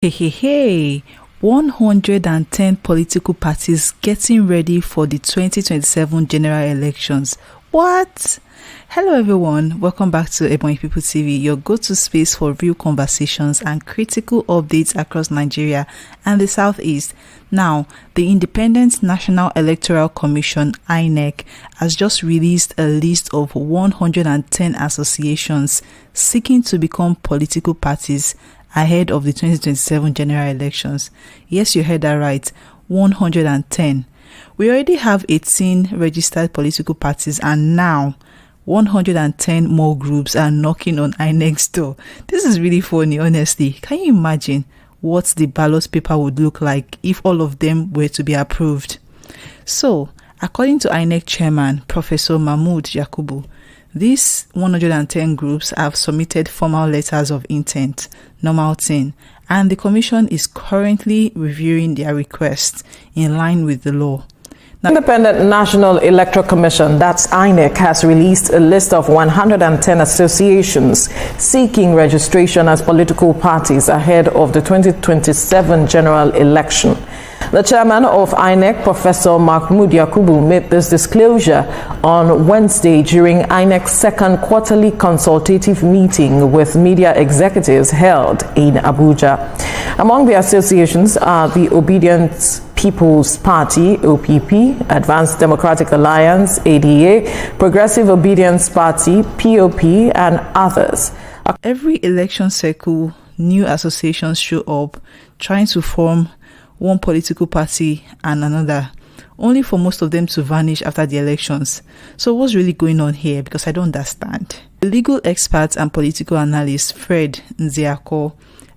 Hey, 110 political parties getting ready for the 2027 general elections. What? Hello everyone, welcome back to Ebony People TV, your go-to space for real conversations and critical updates across Nigeria and the Southeast. Now, the Independent National Electoral Commission, INEC, has just released a list of 110 associations seeking to become political parties ahead of the 2027 general elections. Yes, you heard that right, 110. We already have 18 registered political parties, and now 110 more groups are knocking on INEC's door. This is really funny, honestly. Can you imagine what the ballot paper would look like if all of them were to be approved? So, according to INEC chairman, Professor Mahmood Yakubu, these 110 groups have submitted formal letters of intent, normal thing, and the commission is currently reviewing their requests in line with the law. Now, Independent National Electoral Commission, that's INEC, has released a list of 110 associations seeking registration as political parties ahead of the 2027 general election. The chairman of INEC, Professor Mahmood Yakubu, made this disclosure on Wednesday during INEC's second quarterly consultative meeting with media executives held in Abuja. Among the associations are the Obedient People's Party, OPP, Advanced Democratic Alliance, ADA, Progressive Obedience Party, POP, and others. Every election cycle, new associations show up trying to form one political party and another, only for most of them to vanish after the elections. So what's really going on here? Because I don't understand. The legal expert and political analyst Fred Nziako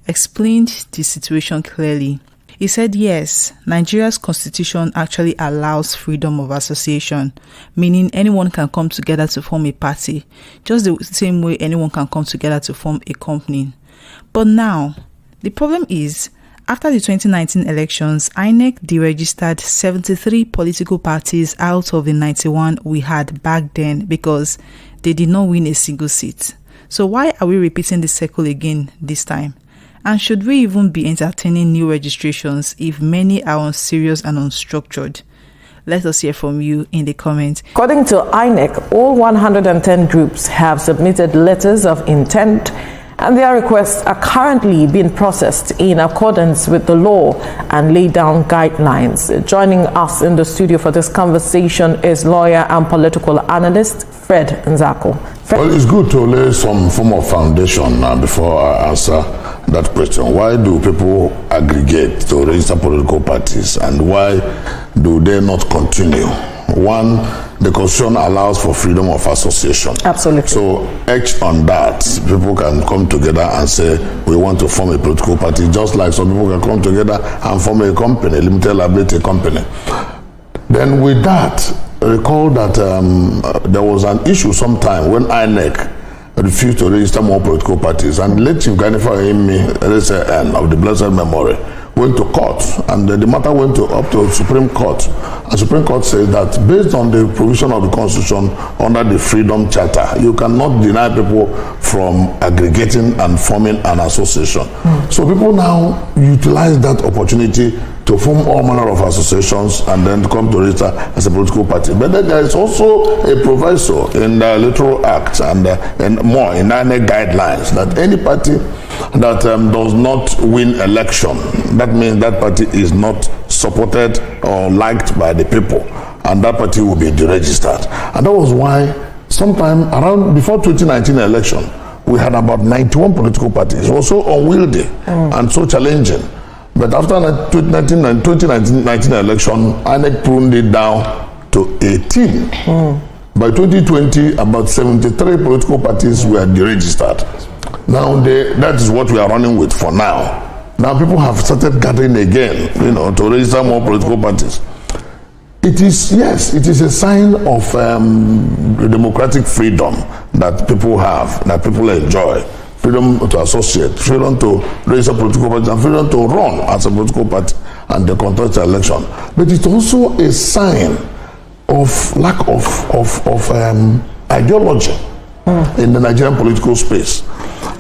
explained the situation clearly. He said, yes, Nigeria's constitution actually allows freedom of association, meaning anyone can come together to form a party, just the same way anyone can come together to form a company. But now, the problem is, after the 2019 elections, INEC deregistered 73 political parties out of the 91 we had back then because they did not win a single seat. So why are we repeating the cycle again this time? And should we even be entertaining new registrations if many are unserious and unstructured? Let us hear from you in the comments. According to INEC, all 110 groups have submitted letters of intent, and their requests are currently being processed in accordance with the law and laid down guidelines. Joining us in the studio for this conversation is lawyer and political analyst Fred Nziako. Well, it's good to lay some form of foundation before I answer that question. Why do people aggregate to register political parties, and why do they not continue? One, the Constitution allows for freedom of association. Absolutely. So, etched on that, people can come together and say, we want to form a political party, just like some people can come together and form a company, limited liability company. Then with that, recall that there was an issue sometime when INEC refused to register more political parties, and late Chief Ganifa of the blessed memory went to court, and the matter went up to Supreme Court. And Supreme Court said that based on the provision of the Constitution under the Freedom Charter, you cannot deny people from aggregating and forming an association. So people now utilize that opportunity to form all manner of associations and then come to register as a political party. But then there is also a proviso in the Electoral Act and more in INEC guidelines that any party that does not win election, that means that party is not supported or liked by the people, and that party will be deregistered. And that was why sometime around before 2019 election, we had about 91 political parties. It was so unwieldy and so challenging. But after the 2019 election, INEC pruned it down to 18. By 2020, about 73 political parties were deregistered. Now, that is what we are running with for now. Now, people have started gathering again, to register more political parties. It is a sign of democratic freedom that people have, that people enjoy. Freedom to associate, freedom to register political parties, and freedom to run as a political party and to contest the election. But it's also a sign of lack of ideology in the Nigerian political space.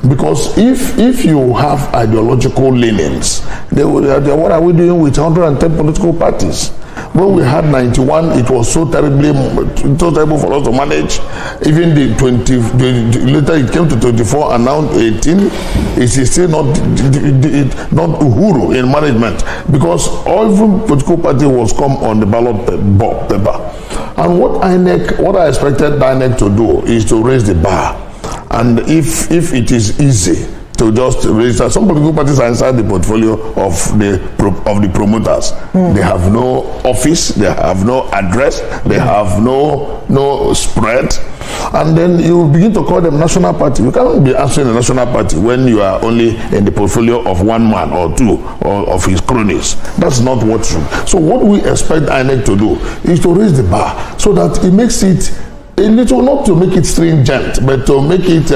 Because if you have ideological leanings, they will, what are we doing with 110 political parties? When we had 91, it was so terrible for us to manage. Even the 20, later it came to 24 and now 18. It is still not uhuru in management, because every political party was come on the ballot paper. And what I expected INEC to do is to raise the bar. And if it is easy to just register, some political parties are inside the portfolio of the promoters. They have no office, they have no address, they have no spread, and then you begin to call them national party. You cannot be answering a national party when you are only in the portfolio of one man or two or of his cronies. That's not what you. So what we expect INEC to do is to raise the bar so that it makes it a little, not to make it stringent, but to make it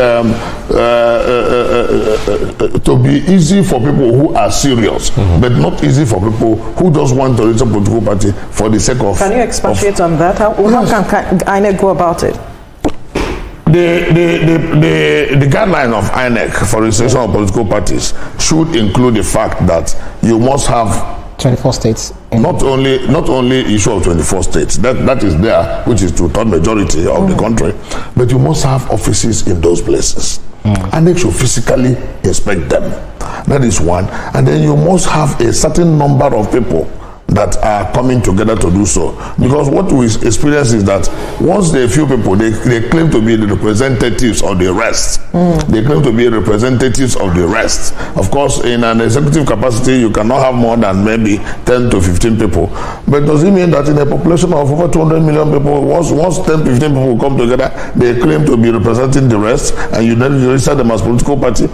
to be easy for people who are serious, but not easy for people who just want to reach a political party for the sake of. Can you expatiate on that? How can INEC go about it? The guideline of INEC for registration of political parties should include the fact that you must have 24 states. Not only issue of 24 states, that is there, which is to third majority of the country, but you must have offices in those places. And they should physically inspect them. That is one. And then you must have a certain number of people that are coming together to do so. Because what we experience is that once there are few people, they claim to be the representatives of the rest. They claim to be representatives of the rest. Of course, in an executive capacity, you cannot have more than maybe 10 to 15 people. But does it mean that in a population of over 200 million people, once 10, 15 people come together, they claim to be representing the rest, and you then register them as political party?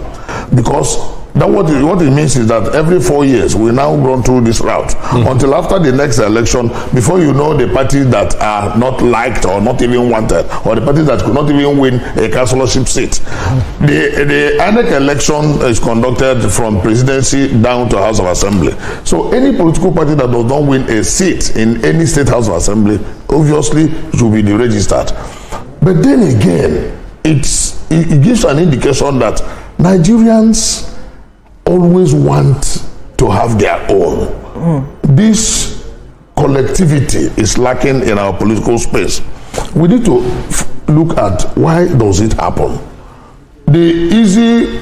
Because that what it means is that every 4 years we now run through this route until after the next election, before you know the parties that are not liked or not even wanted, or the parties that could not even win a councillorship seat. The INEC election is conducted from presidency down to House of Assembly. So any political party that does not win a seat in any state House of Assembly obviously should be deregistered. But then again, it gives an indication that Nigerians always want to have their own. This collectivity is lacking in our political space. We need to look at why does it happen. The easy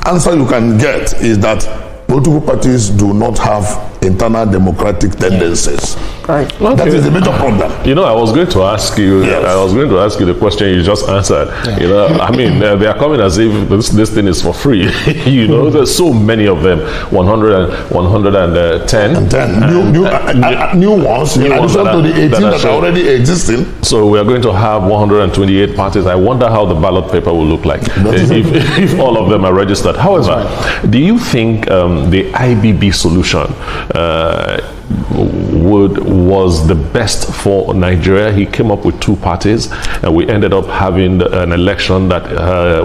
answer you can get is that political parties do not have internal democratic tendencies. Right. Okay. That is the major problem. You know, I was going to ask you. Yes. I was going to ask you the question you just answered. Yeah. You know, I mean, they are coming as if this thing is for free. You know, there's so many of them. 110 and 10 new ones in addition to the 18 that are already existing. So we are going to have 128 parties. I wonder how the ballot paper will look like if all of them are registered. However, do you think the IBB solution was the best for Nigeria? He came up with two parties, and we ended up having an election that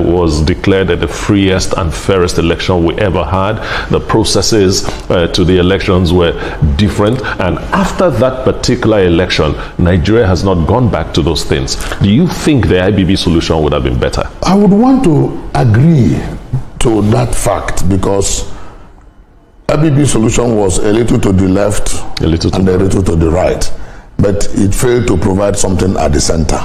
was declared the freest and fairest election we ever had. The processes to the elections were different, and after that particular election, Nigeria has not gone back to those things. Do you think the IBB solution would have been better? I would want to agree to that fact, because IBB solution was a little to the left and a little to the right, but it failed to provide something at the center.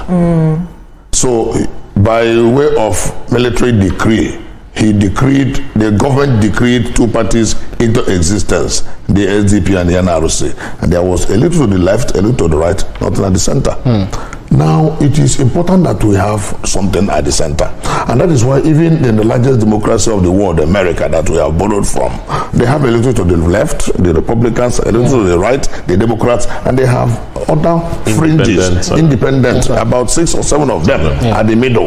So by way of military decree, the government decreed two parties into existence, the SDP and the NRC, and there was a little to the left, a little to the right, nothing at the center. Now it is important that we have something at the center, and that is why even in the largest democracy of the world, America, that we have borrowed from, they have a little to the left, the Republicans, a little to the right, the Democrats, and they have other fringes, independent, about 6 or 7 of them at the middle.